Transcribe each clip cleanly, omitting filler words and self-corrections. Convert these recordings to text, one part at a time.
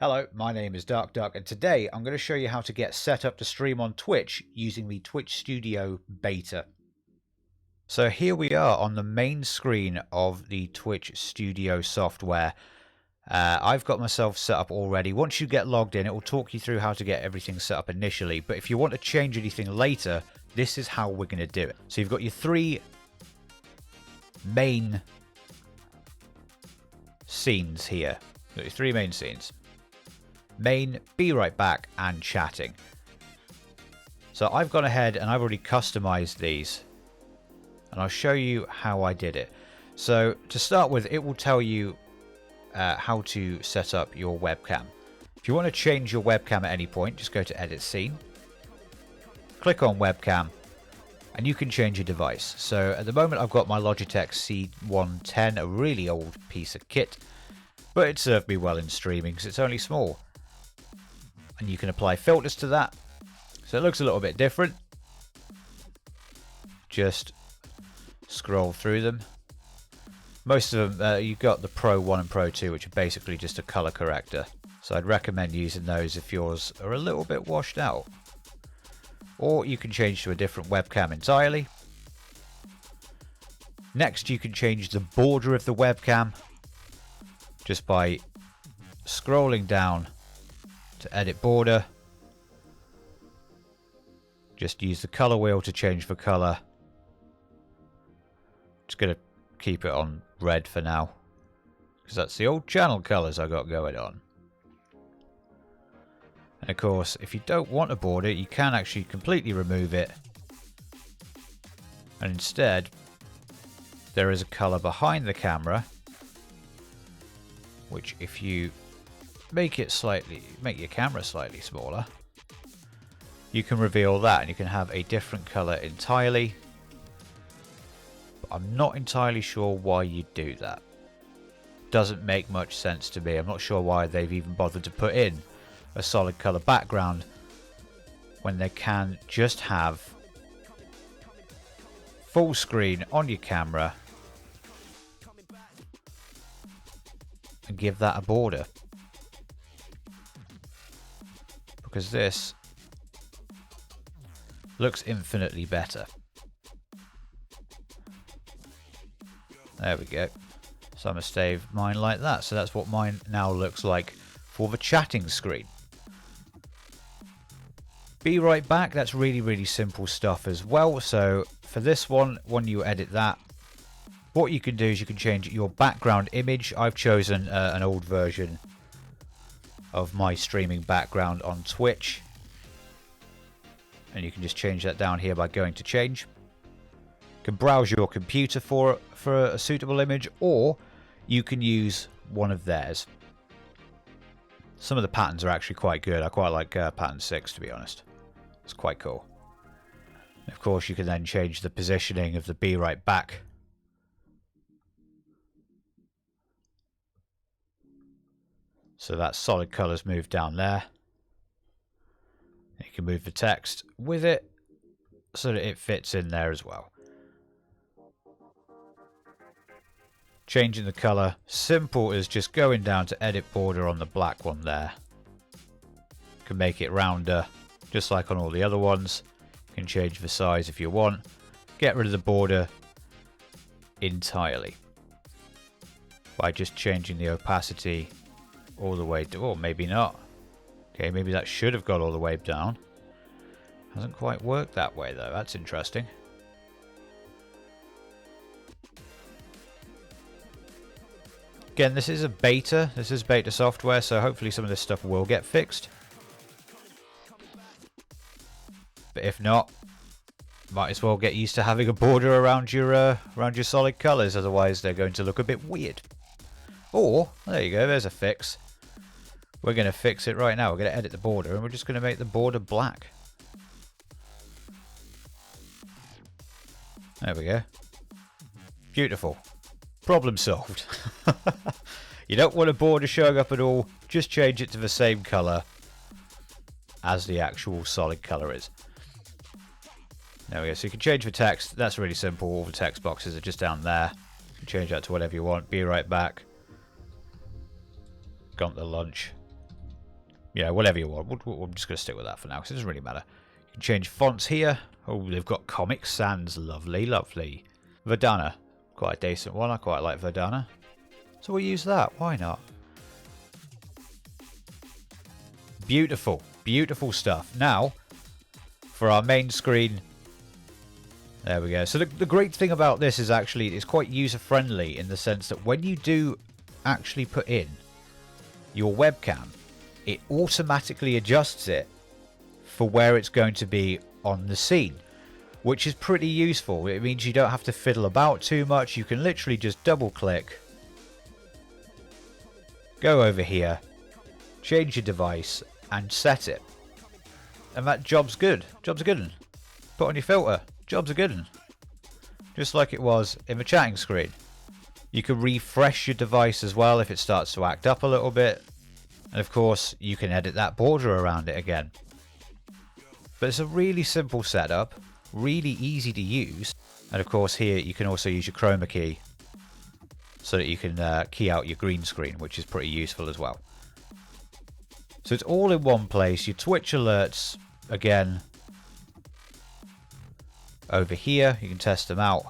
Hello, my name is Dark Duck, and today I'm going to show you how to get set up to stream on Twitch using the Twitch Studio beta. So here we are on the main screen of the Twitch Studio software. I've got myself set up already. Once you get logged in, it will talk you through how to get everything set up initially. But if you want to change anything later, this is how we're going to do it. So you've got your three main scenes here. Your three main scenes. Main, be right back, and chatting. So I've gone ahead and I've already customized these. And I'll show you how I did it. So to start with, it will tell you how to set up your webcam. If you want to change your webcam at any point, just go to Edit Scene. Click on Webcam. And you can change your device. So at the moment I've got my Logitech C110, a really old piece of kit. But it served me well in streaming because it's only small. And you can apply filters to that. So it looks a little bit different. Just scroll through them. Most of them, you've got the Pro 1 and Pro 2, which are basically just a color corrector. So I'd recommend using those if yours are a little bit washed out. Or you can change to a different webcam entirely. Next, you can change the border of the webcam just by scrolling down to edit border. Just use the color wheel to change the color. Just going to keep it on red for now, because that's the old channel colors I got going on. And of course, if you don't want a border, you can actually completely remove it. And instead, there is a color behind the camera, which if you make your camera slightly smaller, you can reveal that and you can have a different color entirely. But I'm not entirely sure why you do that. Doesn't make much sense to me. I'm not sure why they've even bothered to put in a solid color background when they can just have full screen on your camera and give that a border. Because this looks infinitely better. There we go. So I'm going to save mine like that. So that's what mine now looks like for the chatting screen. Be right back. That's really simple stuff as well. So for this one, when you edit that, what you can do is you can change your background image. I've chosen an old version of my streaming background on Twitch, and you can just change that down here by going to change. You can browse your computer for a suitable image, or you can use one of theirs. Some of the patterns are actually quite good. I quite like pattern 6, to be honest. It's quite cool. And of course, you can then change the positioning of the be right back. So that solid colors move down there. You can move the text with it so that it fits in there as well. Changing the color, simple as just going down to edit border on the black one there. You can make it rounder, just like on all the other ones. You can change the size if you want. Get rid of the border entirely by just changing the opacity all the way to, or maybe not. Okay, maybe that should have got all the way down. Hasn't quite worked that way though. That's interesting. Again, this is a beta. This is beta software, so hopefully some of this stuff will get fixed. But if not, might as well get used to having a border around your solid colors. Otherwise, they're going to look a bit weird. Or there you go. There's a fix. We're going to fix it right now. We're going to edit the border, and we're just going to make the border black. There we go. Beautiful. Problem solved. You don't want a border showing up at all. Just change it to the same color as the actual solid color is. There we go. So you can change the text. That's really simple. All the text boxes are just down there. You can change that to whatever you want. Be right back. Gone to lunch. you know, whatever you want. I'm just going to stick with that for now because it doesn't really matter. You can change fonts here. Oh, they've got Comic Sans. Lovely, lovely. Verdana. Quite a decent one. I quite like Verdana. So we'll use that. Why not? Beautiful. Beautiful stuff. Now, for our main screen. There we go. So the great thing about this is actually it's quite user-friendly in the sense that when you do actually put in your webcam, it automatically adjusts it for where it's going to be on the scene, which is pretty useful. It means you don't have to fiddle about too much. You can literally just double-click, go over here, change your device, and set it. And that job's good. Job's a good one. Put on your filter. Job's a good one. Just like it was in the chatting screen. You can refresh your device as well if it starts to act up a little bit. And of course, you can edit that border around it again. But it's a really simple setup. Really easy to use. And of course here you can also use your chroma key. So that you can key out your green screen, which is pretty useful as well. So it's all in one place. Your Twitch alerts, again, over here. You can test them out.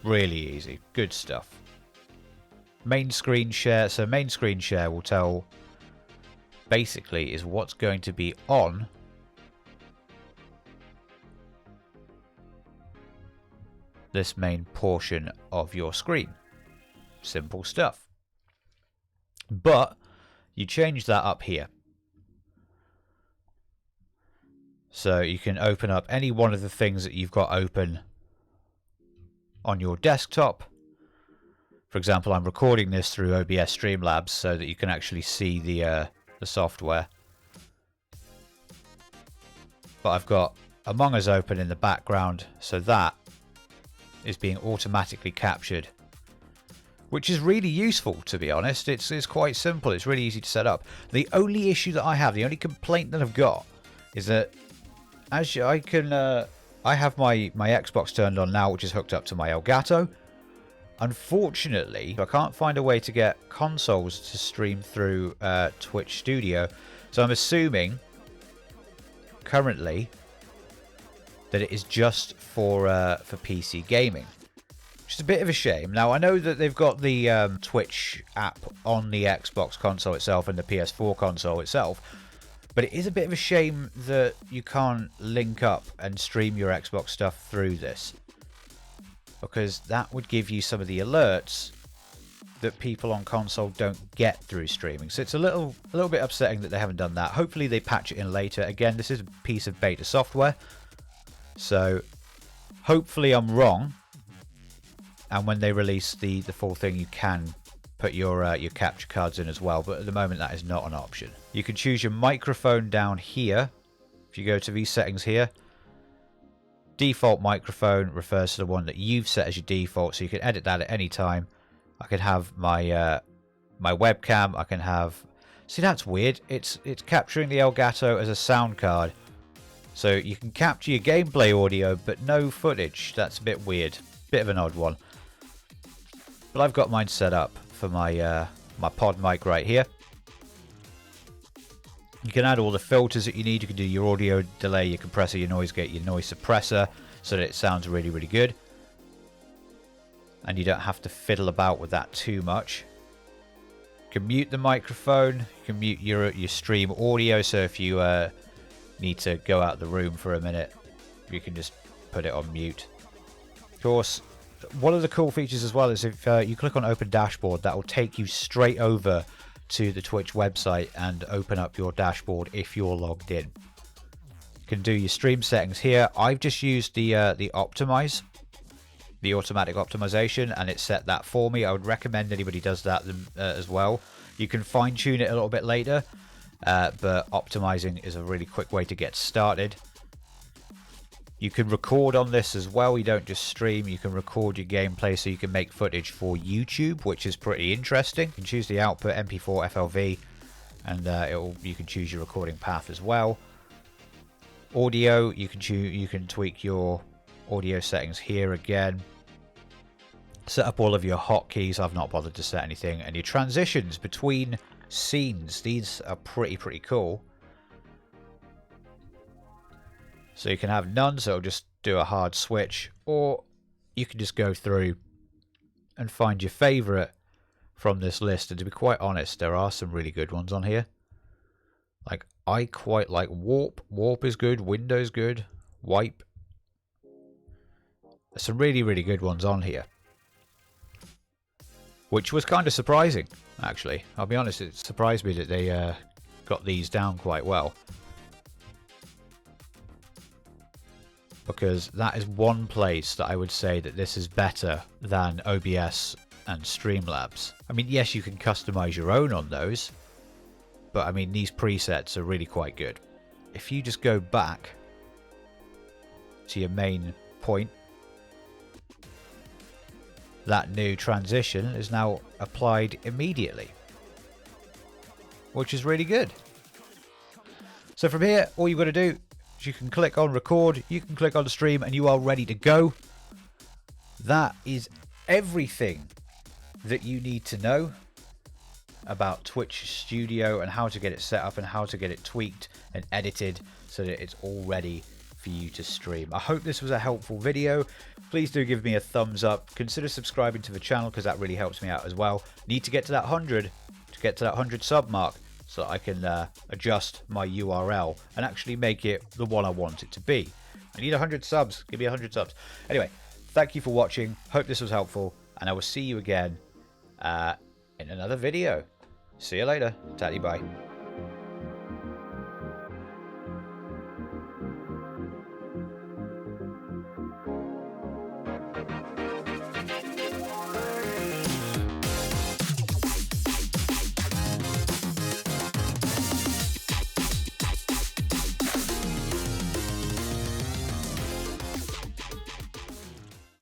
Really easy. Good stuff. Main screen share. So main screen share will tell, basically, is what's going to be on this main portion of your screen. Simple stuff. But you change that up here. So you can open up any one of the things that you've got open on your desktop. For example, I'm recording this through OBS Streamlabs so that you can actually see the software. But I've got Among Us open in the background, so that is being automatically captured, which is really useful, to be honest. It's quite simple. It's really easy to set up. The only issue that I have, the only complaint that I've got, is that as I have my Xbox turned on now, which is hooked up to my Elgato. Unfortunately, I can't find a way to get consoles to stream through Twitch Studio. So I'm assuming currently that it is just for PC gaming, which is a bit of a shame. Now I know that they've got the Twitch app on the Xbox console itself and the PS4 console itself, but it is a bit of a shame that you can't link up and stream your Xbox stuff through this, because that would give you some of the alerts that people on console don't get through streaming. So it's a little bit upsetting that they haven't done that. Hopefully they patch it in later. Again, this is a piece of beta software, so hopefully I'm wrong, and when they release the full thing, you can put your capture cards in as well, but at the moment that is not an option. You can choose your microphone down here. If you go to these settings here, default microphone refers to the one that you've set as your default, so you can edit that at any time. I can have my my webcam. I can have, see, that's weird. It's capturing the Elgato as a sound card, so you can capture your gameplay audio but no footage. That's a bit weird, bit of an odd one. But I've got mine set up for my my pod mic right here. You can add all the filters that you need. You can do your audio delay, your compressor, your noise gate, your noise suppressor, so that it sounds really, really good. And you don't have to fiddle about with that too much. You can mute the microphone. You can mute your stream audio, so if you need to go out of the room for a minute, you can just put it on mute. Of course, one of the cool features as well is if you click on Open Dashboard, that will take you straight over to the Twitch website and open up your dashboard if you're logged in. You can do your stream settings here. I've just used the optimize, the automatic optimization, and it set that for me. I would recommend anybody does that as well. You can fine tune it a little bit later, but optimizing is a really quick way to get started. You can record on this as well. You don't just stream, you can record your gameplay, so you can make footage for YouTube, which is pretty interesting. You can choose the output, MP4, FLV, and you can choose your recording path as well. Audio, you can tweak your audio settings here again. Set up all of your hotkeys. I've not bothered to set anything. And your transitions between scenes. These are pretty cool. So you can have none, so it'll just do a hard switch. Or you can just go through and find your favourite from this list. And to be quite honest, there are some really good ones on here. Like, I quite like Warp. Warp is good. Window's good. Wipe. There's some really good ones on here. Which was kind of surprising, actually. I'll be honest, it surprised me that they got these down quite well. Because that is one place that I would say that this is better than OBS and Streamlabs. I mean, yes, you can customize your own on those. But, I mean, these presets are really quite good. If you just go back to your main point, that new transition is now applied immediately, which is really good. So from here, all you've got to do is you can click on record, you can click on the stream, and you are ready to go. That is everything that you need to know about Twitch Studio and how to get it set up and how to get it tweaked and edited so that it's all ready for you to stream. I hope this was a helpful video. Please do give me a thumbs up. Consider subscribing to the channel because that really helps me out as well. Need to get to that 100 sub mark so that I can adjust my URL and actually make it the one I want it to be. I need 100 subs. Give me 100 subs. Anyway, thank you for watching. Hope this was helpful, and I will see you again in another video. See you later. Tatty bye.